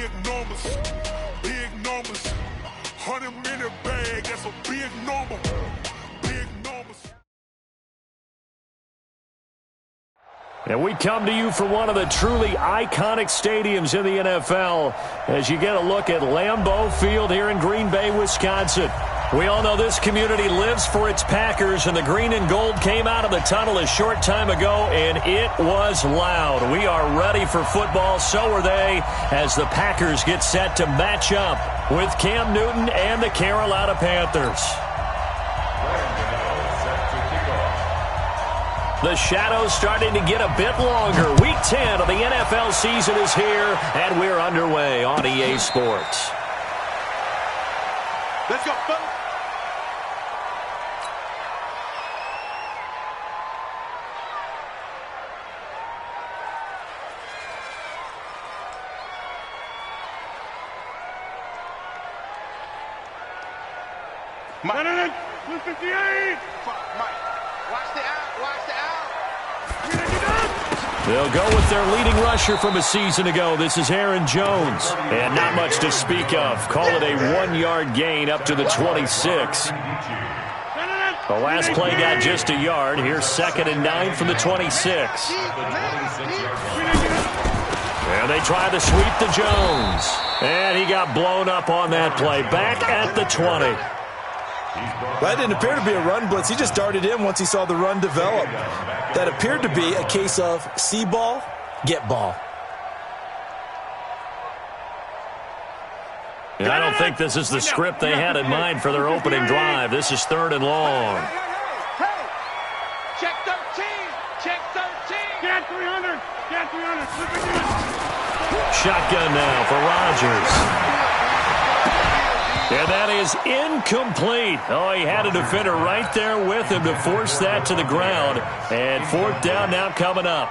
big numbers. Big numbers. 100-minute bag, that's a big number. Big numbers. And we come to you from one of the truly iconic stadiums in the NFL as you get a look at Lambeau Field here in Green Bay, Wisconsin. We all know this community lives for its Packers, and the green and gold came out of the tunnel a short time ago, and it was loud. We are ready for football, so are they, as the Packers get set to match up with Cam Newton and the Carolina Panthers. The shadow's starting to get a bit longer. Week 10 of the NFL season is here, and we're underway on EA Sports. Let's go, folks. Madden, 258. Watch the out. Watch the out. They'll go with their leading rusher from a season ago. This is Aaron Jones. And not much to speak of. Call it a 1-yard gain up to the 26. The last play got just a yard. Here's 2nd and 9 from the 26. And they try to sweep to Jones. And he got blown up on that play. Back at the 20. That didn't appear to be a run blitz. He just darted in once he saw the run develop. That appeared to be a case of see ball, get ball. And I don't think this is the script they had in mind for their opening drive. This is 3rd and long. Hey, check 13. Check 13. Get 300. Get 300. Shotgun now for Rodgers. And that is incomplete. Oh, he had a defender right there with him to force that to the ground. And 4th down now coming up.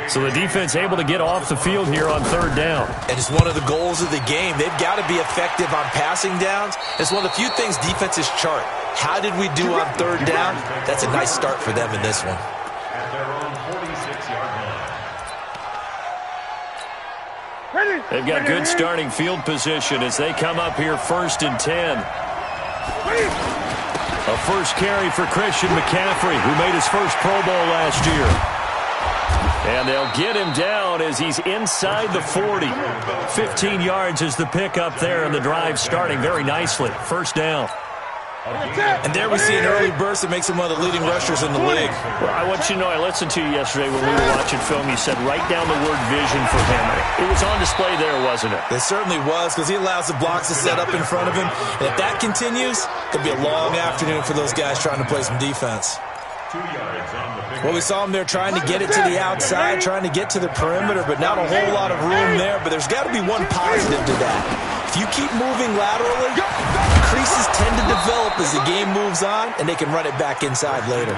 So the defense able to get off the field here on 3rd down. And it's one of the goals of the game. They've got to be effective on passing downs. It's one of the few things defenses chart. How did we do on 3rd down? That's a nice start for them in this one. They've got good starting field position as they come up here 1st and 10. A first carry for Christian McCaffrey, who made his first Pro Bowl last year. And they'll get him down as he's inside the 40. 15 yards is the pickup there, and the drive starting very nicely. 1st down. And there we see an early burst that makes him one of the leading rushers in the league. Well, I want you to know, I listened to you yesterday when we were watching film. You said write down the word vision for him. It was on display there, wasn't it? It certainly was, because he allows the blocks to set up in front of him. And if that continues, it could be a long afternoon for those guys trying to play some defense. Well, we saw him there trying to get it to the outside, trying to get to the perimeter, but not a whole lot of room there. But there's got to be one positive to that. If you keep moving laterally, creases tend to develop as the game moves on, and they can run it back inside later.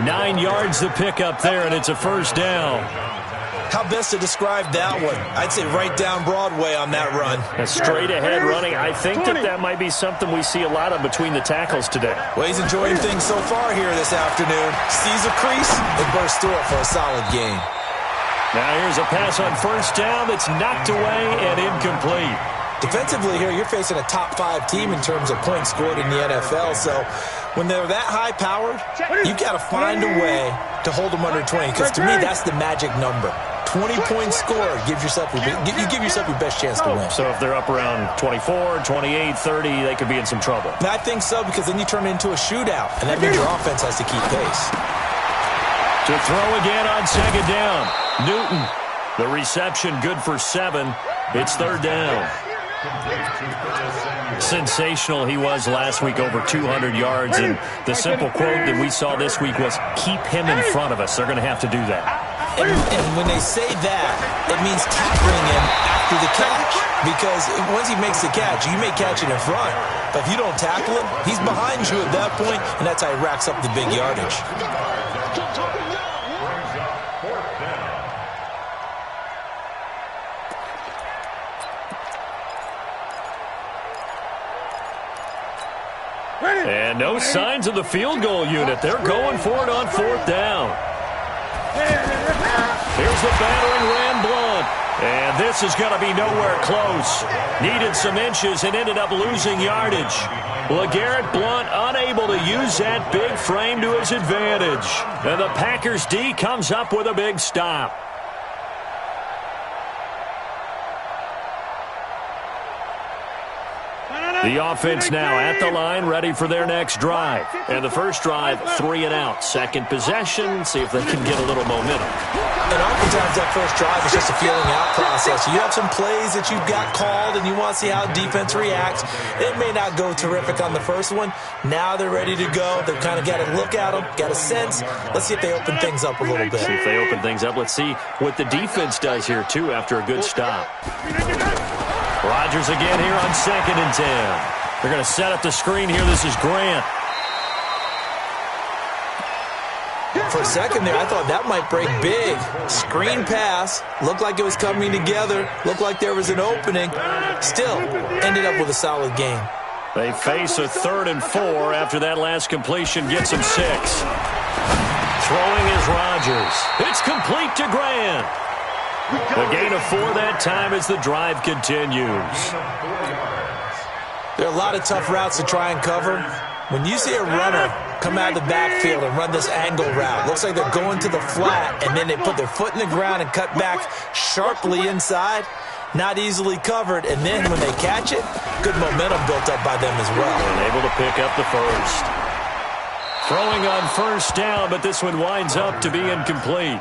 9 yards to pick up there, and it's a 1st down. How best to describe that one? I'd say right down Broadway on that run. A straight ahead running. I think that might be something we see a lot of between the tackles today. Well, he's enjoying things so far here this afternoon. Sees a crease and bursts through it for a solid gain. Now here's a pass on 1st down that's knocked away and incomplete. Defensively here, you're facing a top 5 team in terms of points scored in the NFL. So when they're that high-powered, you've got to find a way to hold them under 20. Because to me, that's the magic number. 20 points scored, you give yourself your best chance to win. So if they're up around 24, 28, 30, they could be in some trouble. And I think so, because then you turn it into a shootout, and that means your offense has to keep pace. To throw again on 2nd down. Newton, the reception good for 7. It's 3rd down. Sensational he was last week, over 200 yards. And the simple quote that we saw this week was, keep him in front of us. They're going to have to do that. And when they say that, it means tackling him after the catch. Because once he makes the catch, you may catch it in front. But if you don't tackle him, he's behind you at that point, and that's how he racks up the big yardage. And no signs of the field goal unit. They're going for it on 4th down. Here's the battering ram Blunt. And this is going to be nowhere close. Needed some inches and ended up losing yardage. LeGarrette Blount unable to use that big frame to his advantage. And the Packers D comes up with a big stop. The offense now at the line, ready for their next drive. And the first drive, 3 and out. Second possession, see if they can get a little momentum. And oftentimes that first drive is just a feeling out process. You have some plays that you've got called and you want to see how defense reacts. It may not go terrific on the first one. Now they're ready to go. They've kind of got to look at them, got a sense. Let's see if they open things up a little bit. See if they open things up. Let's see what the defense does here, too, after a good stop. Rodgers again here on 2nd and 10. They're going to set up the screen here. This is Grant. For a second there, I thought that might break big. Screen pass. Looked like it was coming together. Looked like there was an opening. Still, ended up with a solid game. They face a 3rd and 4 after that last completion gets them 6. Throwing is Rodgers. It's complete to Grant. The gain of 4 that time as the drive continues. There are a lot of tough routes to try and cover. When you see a runner come out of the backfield and run this angle route, looks like they're going to the flat, and then they put their foot in the ground and cut back sharply inside. Not easily covered, and then when they catch it, good momentum built up by them as well. And able to pick up the first. Throwing on first down, but this one winds up to be incomplete.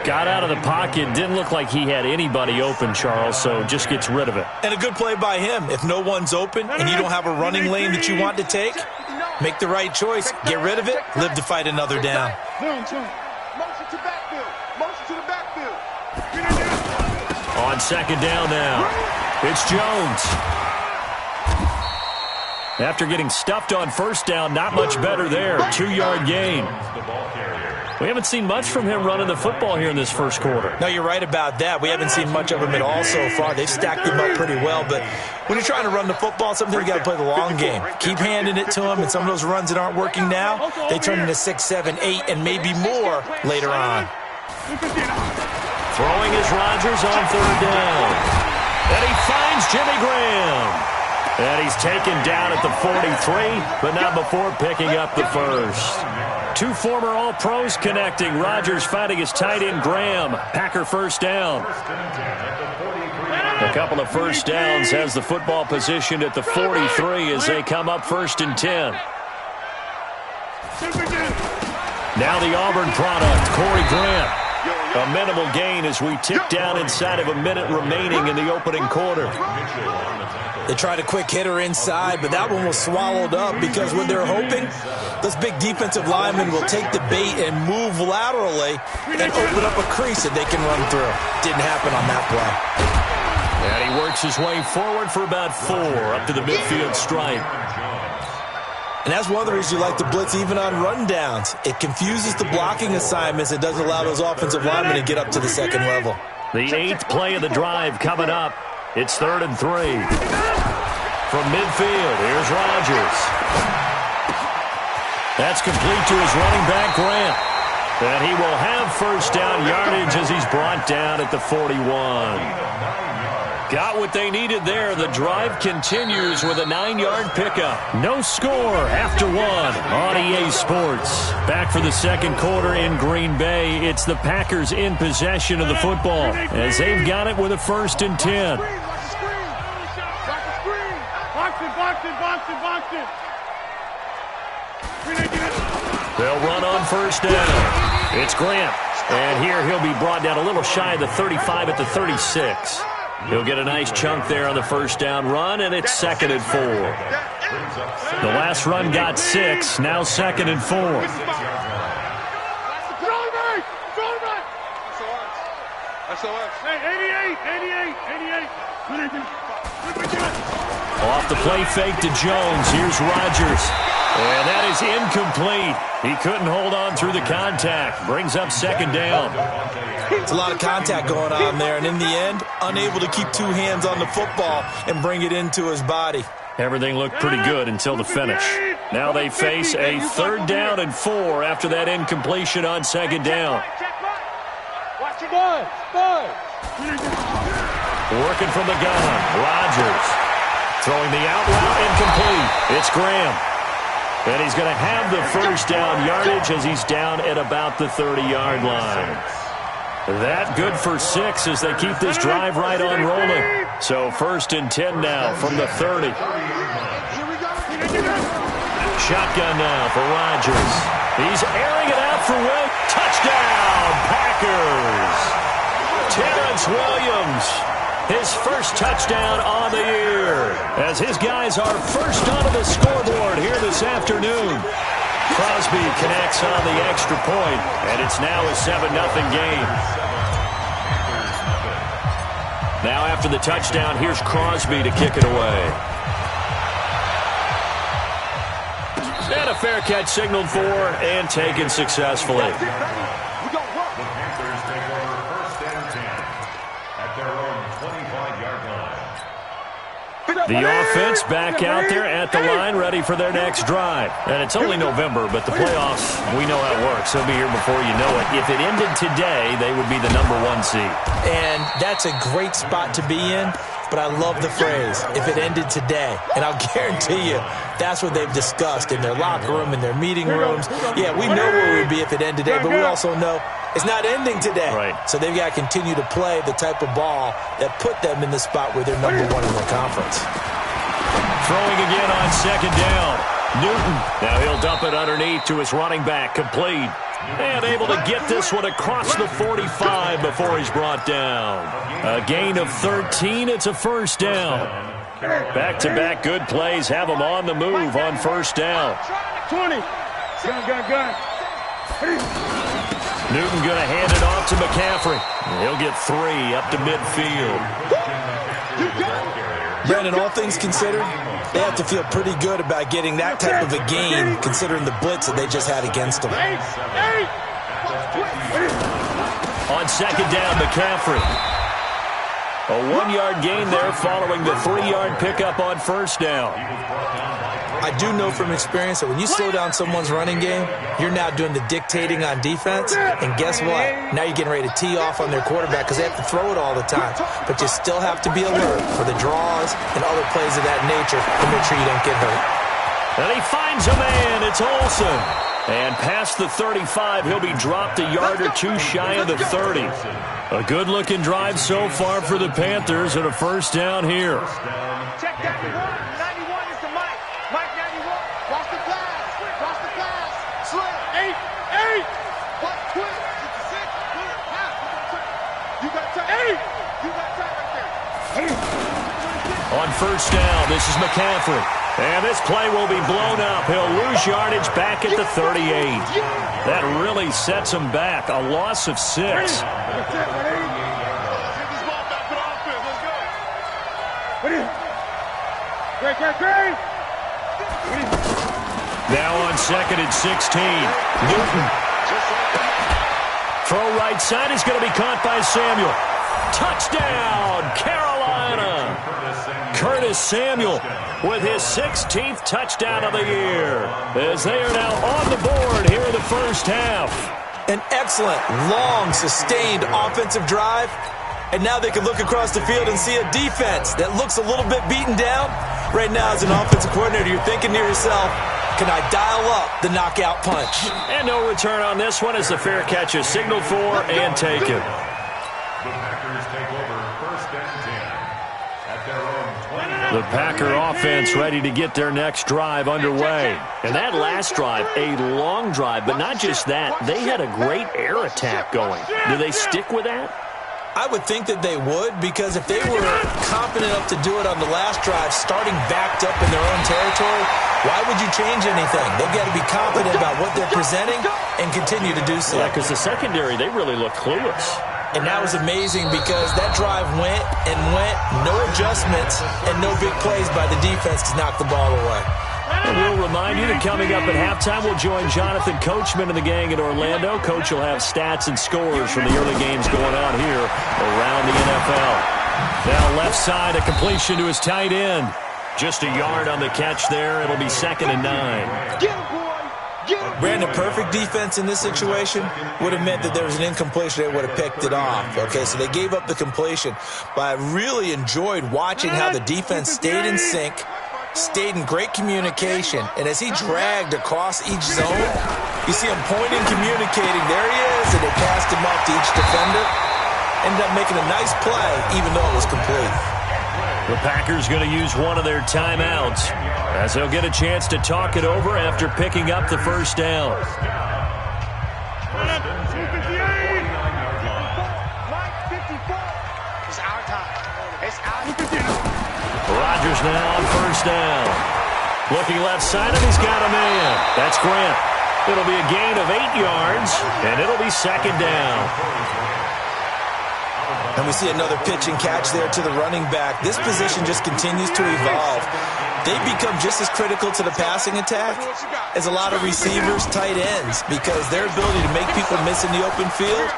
Got out of the pocket. Didn't look like he had anybody open, Charles, so just gets rid of it. And a good play by him. If no one's open and you don't have a running lane that you want to take, make the right choice. Get rid of it. Live to fight another down. Motion to backfield. Motion to the backfield. On 2nd down now, it's Jones. After getting stuffed on first down, not much better there. 2-yard gain. We haven't seen much from him running the football here in this first quarter. No, you're right about that. We haven't seen much of him at all so far. They've stacked him up pretty well, but when you're trying to run the football, sometimes you got to play the long game. Keep handing it to him, and some of those runs that aren't working now, they turn into 6, 7, 8, and maybe more later on. Throwing is Rodgers on 3rd down. And he finds Jimmy Graham. And he's taken down at the 43, but not before picking up the first. 2 former All-Pros connecting. Rodgers finding his tight end, Graham. Packer first down. A couple of first downs has the football positioned at the 43 as they come up 1st and 10. Now the Auburn product, Corey Grant. A minimal gain as we tick down inside of a minute remaining in the opening quarter. They tried a quick hitter inside, but that one was swallowed up because what they're hoping, those big defensive linemen will take the bait and move laterally and open up a crease that they can run through. Didn't happen on that play. And he works his way forward for about 4 up to the midfield stripe. And that's one of the reasons you like to blitz even on rundowns. It confuses the blocking assignments. It doesn't allow those offensive linemen to get up to the 2nd level. The 8th play of the drive coming up. It's 3rd and 3. From midfield, here's Rodgers. That's complete to his running back, Grant. And he will have first down yardage as he's brought down at the 41. Got what they needed there. The drive continues with a 9-yard pickup. No score after 1 on EA Sports. Back for the 2nd quarter in Green Bay. It's the Packers in possession of the football as they've got it with a 1st and 10. Box it. They'll run on first down. It's Grant. And here he'll be brought down a little shy of the 35 at the 36. He'll get a nice chunk there on the first down run, and it's 2nd and 4. The last run got 6, now 2nd and 4. Hey, 88. Off the play fake to Jones. Here's Rodgers. And that is incomplete. He couldn't hold on through the contact. Brings up 2nd down. It's a lot of contact going on there, and in the end, unable to keep 2 hands on the football and bring it into his body. Everything looked pretty good until the finish. Now they face a 3rd down and 4 after that incompletion on 2nd down. Watch it. Working from the gun. Rodgers. Throwing the out route incomplete. It's Graham. And he's going to have the first down yardage as he's down at about the 30-yard line. That good for 6 as they keep this drive right on rolling. So 1st and 10 now from the 30. Shotgun now for Rodgers. He's airing it out for Will. Touchdown, Packers. Terrence Williams, his first touchdown on the year, as his guys are first onto the scoreboard here this afternoon. Crosby connects on the extra point, and it's now a 7-0 game. Now after the touchdown, here's Crosby to kick it away. And a fair catch signaled for and taken successfully. The offense back out there at the line, ready for their next drive. And it's only November, but the playoffs, we know how it works. They'll be here before you know it. If it ended today, they would be the #1 seed. And that's a great spot to be in, but I love the phrase, if it ended today. And I'll guarantee you, that's what they've discussed in their locker room, in their meeting rooms. Yeah, we know where we would be if it ended today, but we also know it's not ending today. Right. So they've got to continue to play the type of ball that put them in the spot where they're #1 in their conference. Throwing again on 2nd down. Newton. Now he'll dump it underneath to his running back. Complete. And able to get this one across the 45 before he's brought down. A gain of 13. It's a 1st down. Back-to-back good plays have him on the move on 1st down. 20. Gun. Newton going to hand it off to McCaffrey. He'll get 3 up to midfield. Brandon, all things considered, they have to feel pretty good about getting that type of a gain, considering the blitz that they just had against them. On 2nd down, McCaffrey. A 1-yard gain there following the 3-yard pickup on 1st down. I do know from experience that when you slow down someone's running game, you're now doing the dictating on defense. And guess what? Now you're getting ready to tee off on their quarterback because they have to throw it all the time. But you still have to be alert for the draws and other plays of that nature to make sure you don't get hurt. And he finds a man. It's Olsen. And past the 35, he'll be dropped a yard or 2 shy of the 30. A good-looking drive so far for the Panthers and a 1st down here. Check 91. 91 is the Mike. Mike 91. Watch the pass. Slip. 8. What? Twist. 6. Pass. You got time. 8. You got time right there. On 1st down, this is McCaffrey. And this play will be blown up. He'll lose yardage back at the 38. That really sets him back. A loss of 6. Now on 2nd and 16. Newton. Throw right side is going to be caught by Samuel. Touchdown, Carolina. Curtis Samuel with his 16th touchdown of the year, as they are now on the board here in the 1st half. An excellent, long, sustained offensive drive. And now they can look across the field and see a defense that looks a little bit beaten down. Right now, as an offensive coordinator, you're thinking to yourself, can I dial up the knockout punch? And no return on this one as the fair catch is signaled for and taken. The Packer offense ready to get their next drive underway. And that last drive, a long drive, but not just that. They had a great air attack going. Do they stick with that? I would think that they would, because if they were confident enough to do it on the last drive, starting backed up in their own territory, why would you change anything? They've got to be confident about what they're presenting and continue to do so. Yeah, because the secondary, they really look clueless. And that was amazing because that drive went, no adjustments, and no big plays by the defense to knock the ball away. And we'll remind you that coming up at halftime, we'll join Jonathan Coachman and the gang in Orlando. Coach will have stats and scores from the early games going on here around the NFL. Now left side, a completion to his tight end. Just a yard on the catch there. It'll be 2nd and 9. Get him, boy. Brandon, perfect defense in this situation would have meant that there was an incompletion. They would have picked it off. Okay, so they gave up the completion. But I really enjoyed watching how the defense stayed in sync, stayed in great communication, and as he dragged across each zone, you see him pointing, communicating. There he is, and they passed him off to each defender. Ended up making a nice play, even though it was complete. The Packers going to use one of their timeouts as they'll get a chance to talk it over after picking up the first down. Rodgers now on first down. Looking left side, and he's got a man. That's Grant. It'll be a gain of 8 yards, and it'll be second down. And we see another pitch and catch there to the running back. This position just continues to evolve. They become just as critical to the passing attack as a lot of receivers, tight ends, because their ability to make people miss in the open field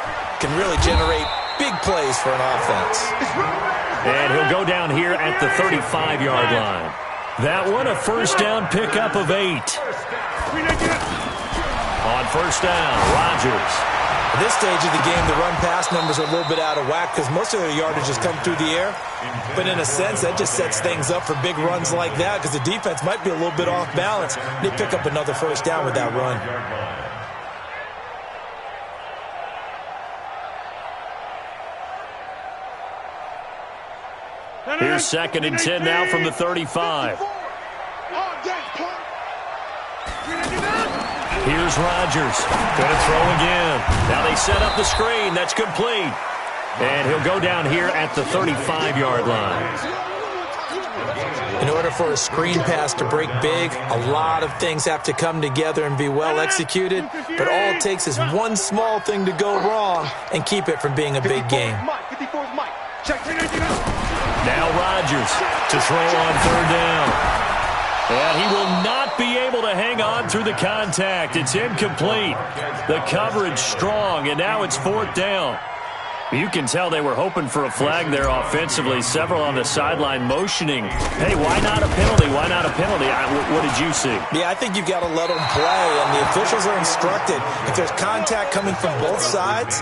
can really generate big plays for an offense. And he'll go down here at the 35-yard line. That one, a first down pickup of 8. On first down, Rodgers. At this stage of the game, the run-pass numbers are a little bit out of whack because most of their yardage has come through the air. But in a sense, that just sets things up for big runs like that because the defense might be a little bit off balance. They pick up another first down with that run. Here's second and 10 now from the 35. Here's Rodgers. Going to throw again. Now they set up the screen. That's complete. And he'll go down here at the 35-yard line. In order for a screen pass to break big, a lot of things have to come together and be well executed. But all it takes is one small thing to go wrong and keep it from being a big game. Now Rodgers to throw on third down. And he will not be able to hang on through the contact. It's incomplete. The coverage strong, and now it's fourth down. You can tell they were hoping for a flag there offensively. Several on the sideline motioning. Hey, why not a penalty? Why not a penalty? What did you see? Yeah, I think you've got to let them play, and the officials are instructed. If there's contact coming from both sides,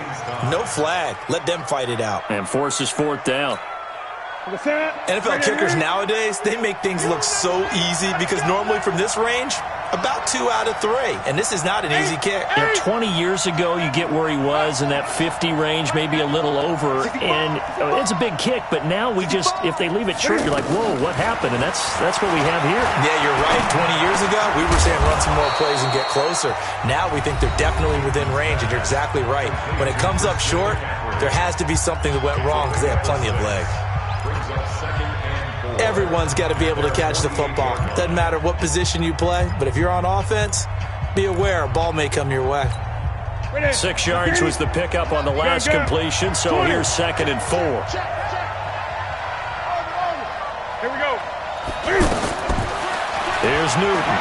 no flag. Let them fight it out. And forces fourth down. NFL kickers nowadays, they make things look so easy because normally from this range, about 2 out of 3. And this is not an easy kick. Yeah, 20 years ago, you get where he was in that 50 range, maybe a little over. And it's a big kick, but now we just, if they leave it short, you're like, whoa, what happened? And that's what we have here. Yeah, you're right. 20 years ago, we were saying run some more plays and get closer. Now we think they're definitely within range, and you're exactly right. When it comes up short, there has to be something that went wrong because they have plenty of leg. Everyone's got to be able to catch the football. Doesn't matter what position you play, but if you're on offense, be aware a ball may come your way. 6 yards was the pickup on the last completion, so here's second and 4. Here we go. Here's Newton.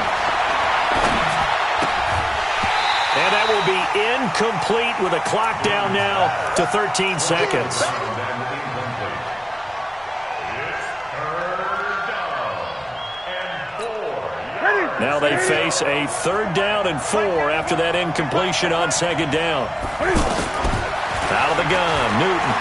And that will be incomplete with a clock down now to 13 seconds. Now they face a 3rd down and 4 after that incompletion on 2nd down. Out of the gun, Newton.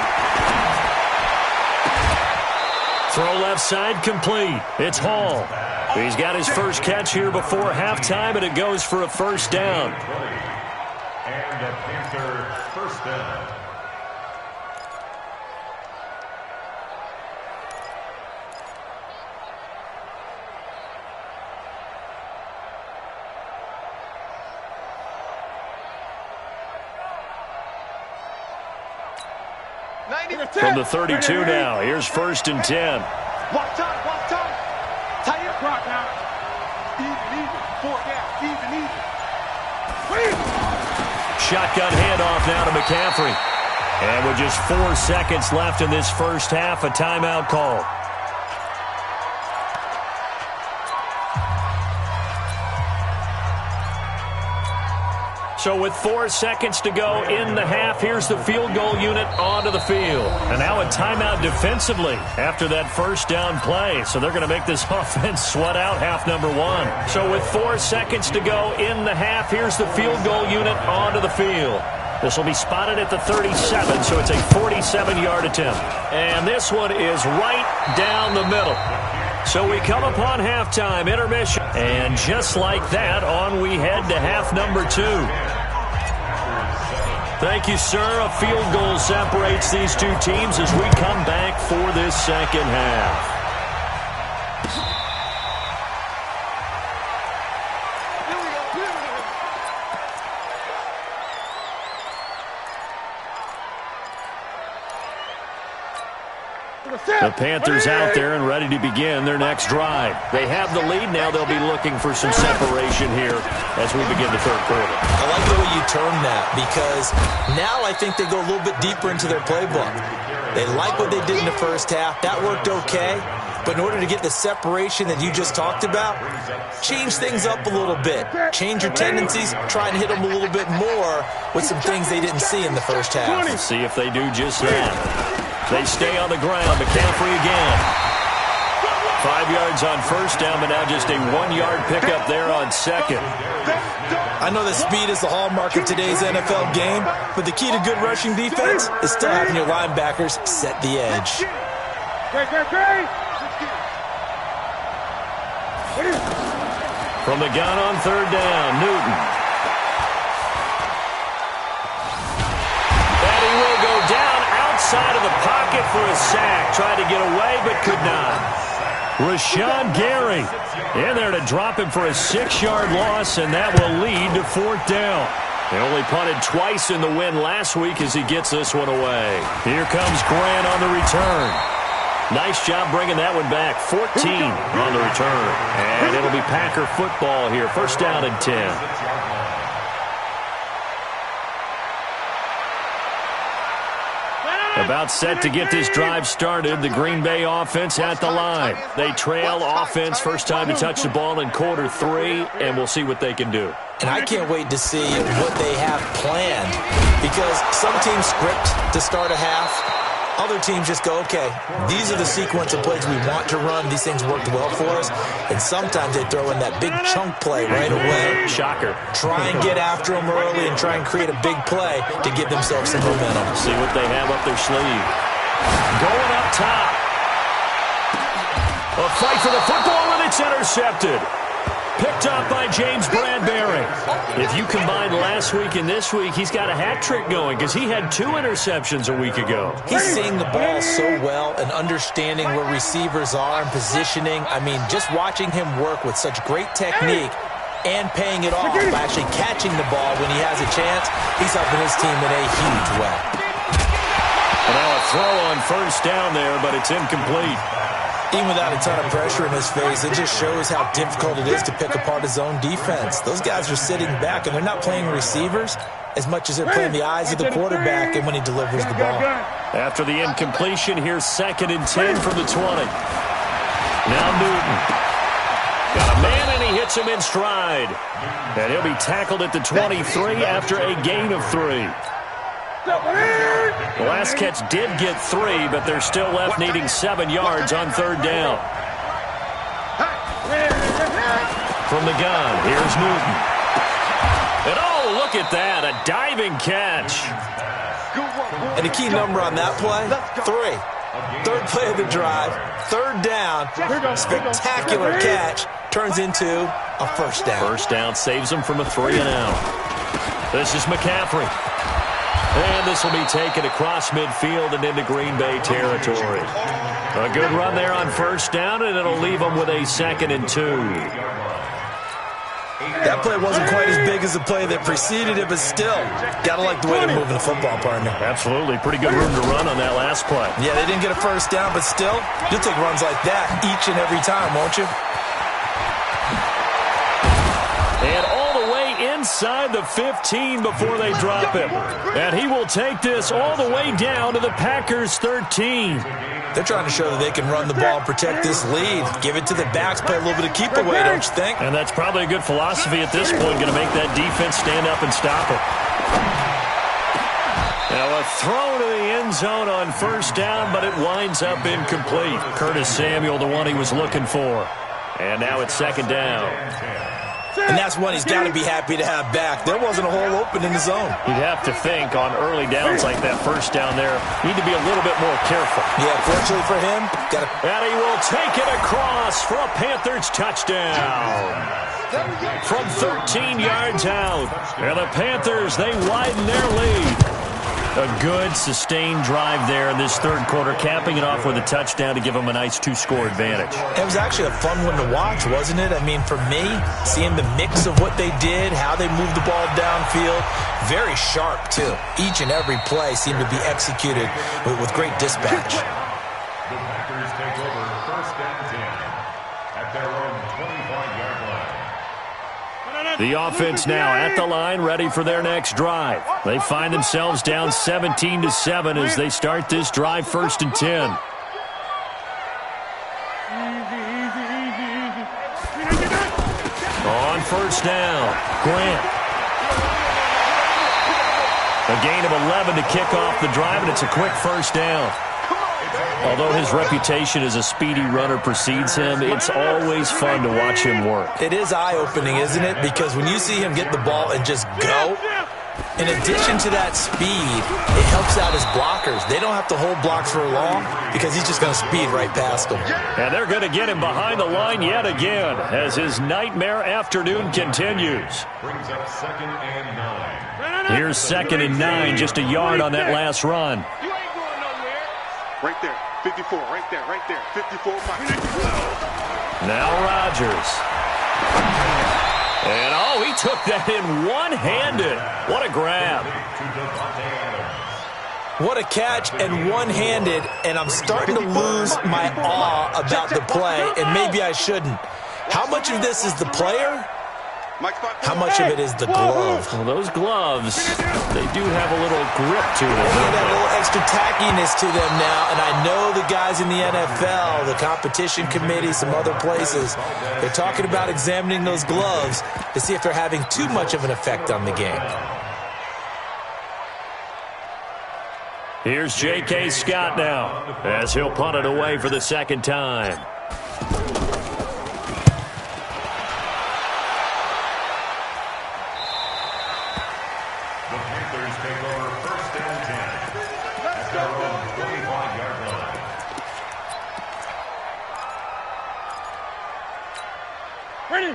Throw left side complete. It's Hall. He's got his first catch here before halftime, and it goes for a first down. And the Panthers first down. From the 32 now, here's 1st and 10. Walk time. Tight up rock now. Even. 4 down. Even. Shotgun handoff now to McCaffrey. And with just 4 seconds left in this first half, a timeout call. So with 4 seconds to go in the half, here's the field goal unit onto the field. And now a timeout defensively after that first down play. So they're going to make this offense sweat out half number 1. So with 4 seconds to go in the half, here's the field goal unit onto the field. This will be spotted at the 37, so it's a 47-yard attempt. And this one is right down the middle. So we come upon halftime, intermission. And just like that, on we head to half number 2. Thank you, sir. A field goal separates these two teams as we come back for this second half. The Panthers out there and ready to begin their next drive. They have the lead. Now they'll be looking for some separation here as we begin the third quarter. I like the way you term that because now I think they go a little bit deeper into their playbook. They like what they did in the first half. That worked okay. But in order to get the separation that you just talked about, change things up a little bit. Change your tendencies. Try and hit them a little bit more with some things they didn't see in the first half. Let's see if they do just that. They stay on the ground. McCaffrey again. 5 yards on first down, but now just a 1-yard pickup there on second. I know that speed is the hallmark of today's NFL game, but the key to good rushing defense is still having your linebackers set the edge. From the gun on third down, Newton. And he will go down outside of the pocket for a sack. Tried to get away, but could not. Rashawn Gary in there to drop him for a 6-yard loss, and that will lead to fourth down. They only punted twice in the win last week as he gets this one away. Here comes Grant on the return. Nice job bringing that one back. 14 on the return. And it'll be Packer football here. First down and 10. About set to get this drive started. The Green Bay offense at the line. They trail offense. First time to touch the ball in quarter 3, and we'll see what they can do. And I can't wait to see what they have planned because some teams script to start a half. Other teams just go, okay, these are the sequence of plays we want to run. These things worked well for us. And sometimes they throw in that big chunk play right away. Shocker. Try and get after them early and try and create a big play to give themselves some momentum. See what they have up their sleeve. Going up top. A fight for the football, and it's intercepted. Picked up by James Bradbury. If you combine last week and this week, he's got a hat trick going because he had 2 interceptions a week ago. He's seeing the ball so well and understanding where receivers are and positioning. I mean, just watching him work with such great technique and paying it off by actually catching the ball when he has a chance, he's helping his team in a huge way. And now a throw on first down there, but it's incomplete. Even without a ton of pressure in his face, it just shows how difficult it is to pick apart his own defense. Those guys are sitting back, and they're not playing receivers as much as they're playing the eyes of the quarterback and when he delivers the ball. After the incompletion, here's 2nd and 10 from the 20. Now Newton. Got a man, and he hits him in stride. And he'll be tackled at the 23 after a gain of 3. The last catch did get 3, but they're still left needing 7 yards on third down. From the gun, here's Newton. And oh, look at that, a diving catch. And a key number on that play, 3. Third play of the drive, third down, spectacular catch, turns into a first down. First down saves them from a 3-and-out. This is McCaffrey. And this will be taken across midfield and into Green Bay territory. A good run there on first down, and it'll leave them with a 2nd and 2. That play wasn't quite as big as the play that preceded it, but still, got to like the way they're moving the football, partner. Absolutely. Pretty good room to run on that last play. Yeah, they didn't get a first down, but still, you'll take runs like that each and every time, won't you? And all the way inside the 15 before they drop him. And he will take this all the way down to the Packers' 13. They're trying to show that they can run the ball and protect this lead. Give it to the backs, play a little bit of keep away, don't you think? And that's probably a good philosophy at this point, going to make that defense stand up and stop it. Now a throw to the end zone on first down, but it winds up incomplete. Curtis Samuel, the one he was looking for. And now it's second down. And that's one he's got to be happy to have back. There wasn't a hole open in the zone. You'd have to think on early downs like that first down there, need to be a little bit more careful. Yeah, fortunately for him, and he will take it across for a Panthers touchdown. From 13 yards out. And the Panthers, they widen their lead. A good, sustained drive there in this third quarter, capping it off with a touchdown to give them a nice two-score advantage. It was actually a fun one to watch, wasn't it? I mean, for me, seeing the mix of what they did, how they moved the ball downfield, very sharp, too. Each and every play seemed to be executed with great dispatch. The Packers take over first and 10 at their own 25-yard line. The offense now at the line, ready for their next drive. They find themselves down 17-7 as they start this drive, first and 10. On first down, Grant. A gain of 11 to kick off the drive, and it's a quick first down. Although his reputation as a speedy runner precedes him, it's always fun to watch him work. It is eye-opening, isn't it? Because when you see him get the ball and just go, in addition to that speed, it helps out his blockers. They don't have to hold blocks for long because he's just going to speed right past them. And they're going to get him behind the line yet again as his nightmare afternoon continues. Brings up second and 9. Here's second and 9, just a yard on that last run. You ain't going nowhere. Right there. 54, right there, 54. Now Rodgers. And, oh, he took that in one-handed. What a grab. What a catch and one-handed, and I'm starting to lose my awe about the play, and maybe I shouldn't. How much of this is the player? How much of it is the glove? Well, those gloves, they do have a little grip to them. They got a little extra tackiness to them now, and I know the guys in the NFL, the competition committee, some other places, they're talking about examining those gloves to see if they're having too much of an effect on the game. Here's J.K. Scott now as he'll punt it away for the second time.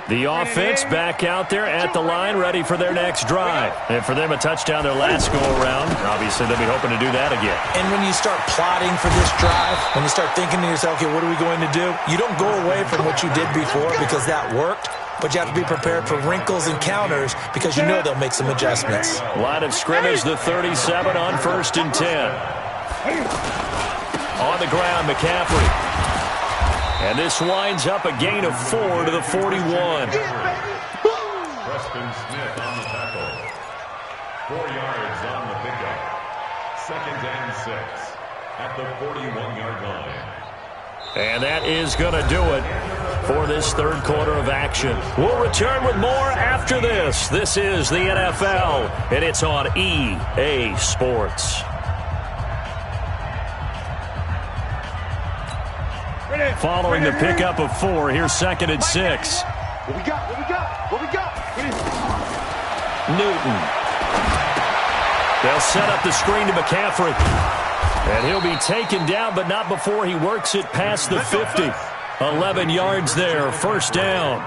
The offense back out there at the line, ready for their next drive. And for them, a touchdown their last go-around. Obviously, they'll be hoping to do that again. And when you start plotting for this drive, when you start thinking to yourself, okay, what are we going to do? You don't go away from what you did before because that worked, but you have to be prepared for wrinkles and counters because you know they'll make some adjustments. Line of scrimmage, the 37 on first and 10. On the ground, McCaffrey. And this winds up a gain of 4 to the 41. Preston Smith on the tackle. 4 yards on the pickup. Second and 6 at the 41-yard line. And that is going to do it for this third quarter of action. We'll return with more after this. This is the NFL, and it's on EA Sports. Following the pickup of 4, here's second and 6. What we got? Newton. They'll set up the screen to McCaffrey. And he'll be taken down, but not before he works it past the 50. 11 yards there, first down.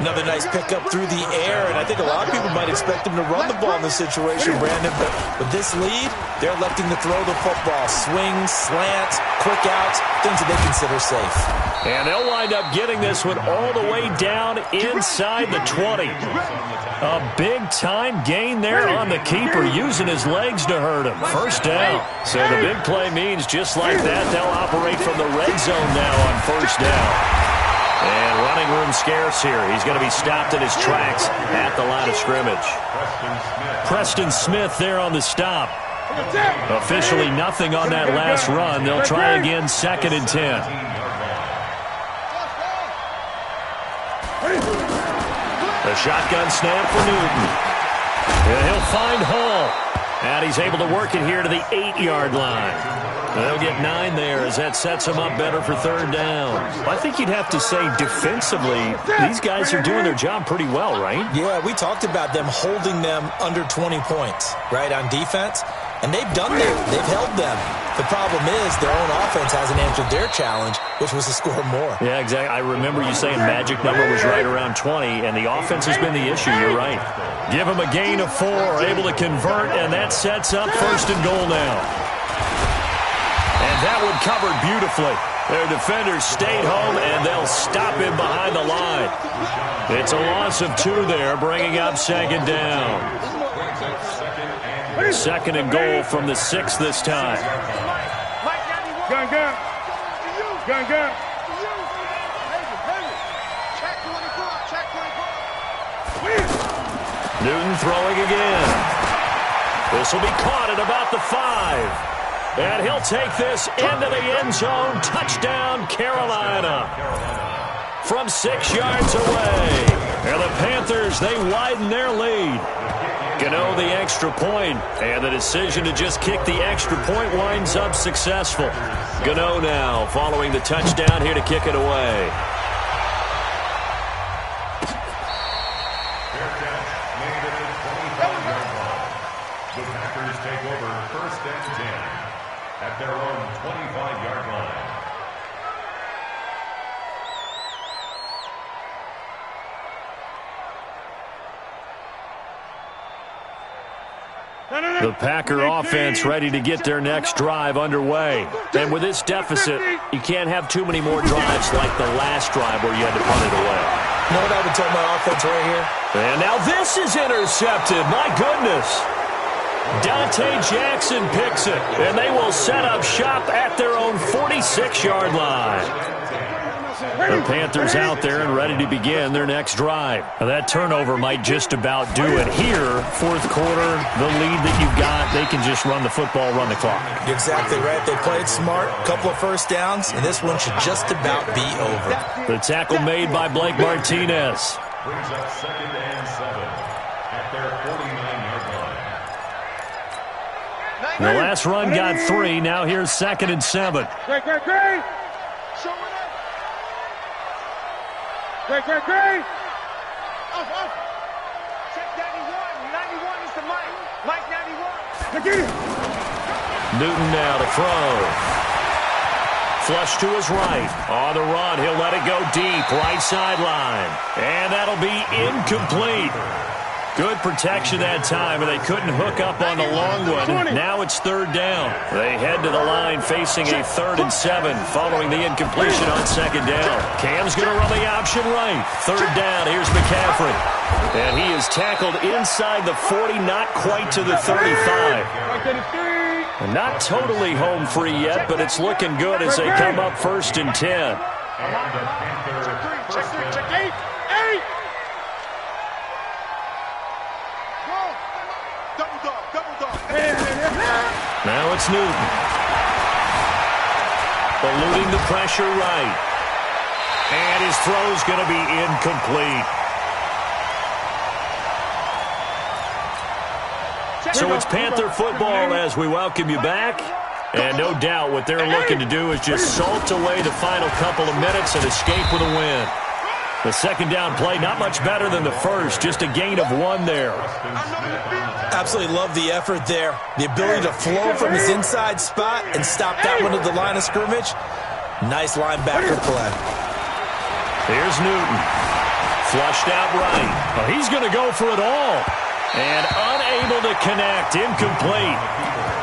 Another nice pickup through the air, and I think a lot of people might expect him to run the ball in this situation, Brandon, but with this lead, they're electing to throw the football. Swings, slants, quick outs, things that they consider safe. And they'll wind up getting this one all the way down inside the 20. A big-time gain there on the keeper, using his legs to hurt him. First down. So the big play means just like that, they'll operate from the red zone now on first down. And running room scarce here. He's going to be stopped in his tracks at the line of scrimmage. Preston Smith there on the stop. Officially nothing on that last run. They'll try again, 2nd and 10. A shotgun snap for Newton. And he'll find Hall. And he's able to work it here to the 8-yard line. They'll get 9 there as that sets them up better for 3rd down. I think you'd have to say defensively, these guys are doing their job pretty well, right? Yeah, we talked about them holding them under 20 points, right, on defense. And they've done that. They've held them. The problem is their own offense hasn't answered their challenge, which was to score more. Yeah, exactly. I remember you saying magic number was right around 20, and the offense has been the issue. You're right. Give them a gain of 4, able to convert, and that sets up 1st and goal now. And that one covered beautifully. Their defenders stayed home, and they'll stop him behind the line. It's a loss of 2 there, bringing up 2nd down. 2nd and goal from the 6 this time. Gun, gun. Gun, gun. Newton throwing again. This will be caught at about the 5. And he'll take this into the end zone. Touchdown, Carolina. From 6 yards away. And the Panthers, they widen their lead. Gano the extra point, and the decision to just kick the extra point winds up successful. Gano now following the touchdown here to kick it away. The Packers take over 1st and 10 at their own 25-yard line. The Packer offense ready to get their next drive underway. And with this deficit, you can't have too many more drives like the last drive where you had to punt it away. You know what I would tell my offense right here? And now this is intercepted. My goodness. Dante Jackson picks it, and they will set up shop at their own 46-yard line. The Panthers out there and ready to begin their next drive. Now that turnover might just about do it here. 4th quarter, the lead that you've got, they can just run the football, run the clock. You're exactly right. They played smart, couple of 1st downs, and this one should just about be over. The tackle made by Blake Martinez. Brings up 2nd and 7 at their 49-yard line. The last run got 3. Now here's 2nd and 7. Great, great, great. Great, great, great. Off. Check 91. 91 is the Mike. Mike 91. Get it. Newton now to throw. Flush to his right. On the run, he'll let it go deep. Right sideline. And that'll be incomplete. Good protection that time, and they couldn't hook up on the long one. Now it's 3rd down. They head to the line facing a 3rd and 7 following the incompletion on 2nd down. Cam's going to run the option right. 3rd down, here's McCaffrey. And he is tackled inside the 40, not quite to the 35. And not totally home free yet, but it's looking good as they come up 1st and 10. And the Panthers Check 8. Now it's Newton. Eluding the pressure right. And his throw's going to be incomplete. So it's Panther football as we welcome you back. And no doubt what they're looking to do is just salt away the final couple of minutes and escape with a win. The 2nd down play, not much better than the first, just a gain of 1 there. Absolutely love the effort there. The ability to flow from his inside spot and stop that one at the line of scrimmage. Nice linebacker play. Here's Newton. Flushed out right. Well, he's going to go for it all. And unable to connect. Incomplete.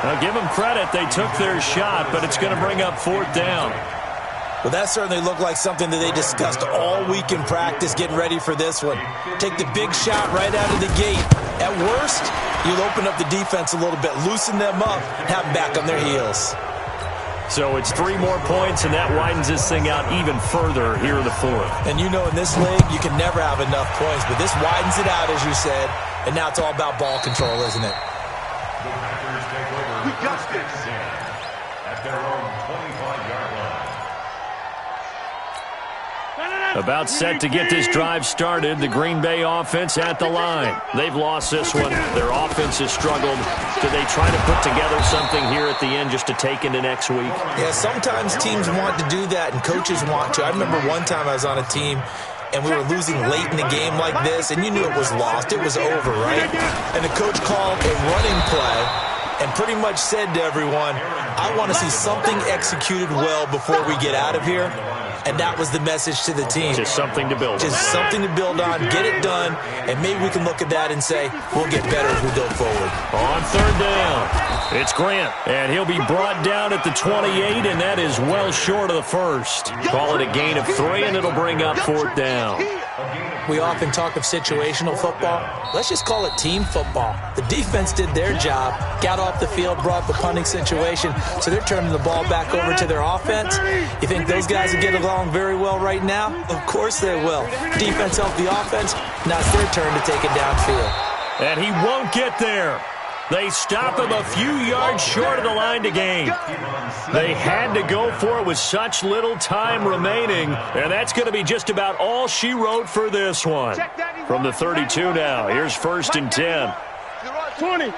Now, give them credit. They took their shot, but it's going to bring up 4th down. Well, that certainly looked like something that they discussed all week in practice getting ready for this one. Take the big shot right out of the gate. At worst, you'll open up the defense a little bit, loosen them up, have them back on their heels. So it's 3 more points, and that widens this thing out even further here in the fourth. And you know in this league, you can never have enough points, but this widens it out, as you said, and now it's all about ball control, isn't it? The Panthers take over. We got this. At their own 25-yard line. About set to get this drive started. The Green Bay offense at the line. They've lost this one. Their offense has struggled. Do they try to put together something here at the end just to take into next week? Yeah, sometimes teams want to do that and coaches want to. I remember one time I was on a team and we were losing late in the game like this, and you knew it was lost. It was over, right? And the coach called a running play and pretty much said to everyone, I want to see something executed well before we get out of here. And that was the message to the team. Just something to build on. Just something to build on, get it done, and maybe we can look at that and say, we'll get better as we go forward. On third down, it's Grant, and he'll be brought down at the 28, and that is well short of the first. Call it a gain of 3, and it'll bring up fourth down. We often talk of situational football. Let's just call it team football. The defense did their job, got off the field, brought the punting situation, so they're turning the ball back over to their offense. You think those guys will get along very well right now? Of course they will. Defense helped the offense. Now it's their turn to take it downfield. And he won't get there. They stop him a few yards short of the line to gain. They had to go for it with such little time remaining, and that's going to be just about all she wrote for this one. From the 32 now, here's 1st and 10. 20.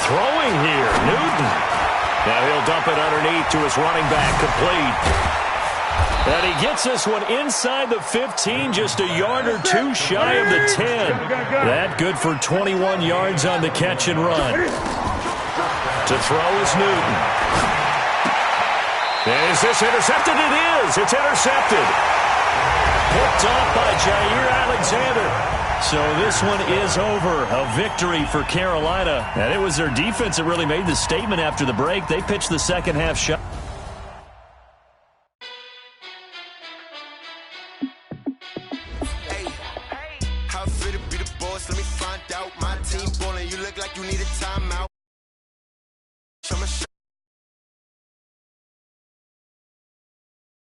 Throwing here, Newton. Now he'll dump it underneath to his running back, complete. And he gets this one inside the 15, just a yard or 2 shy of the 10. That good for 21 yards on the catch and run. To throw is Newton. Is this intercepted? It is. It's intercepted. Picked off by Jair Alexander. So this one is over. A victory for Carolina. And it was their defense that really made the statement after the break. They pitched the second half shot. Let me find out. My team ballin', you look like you need a timeout.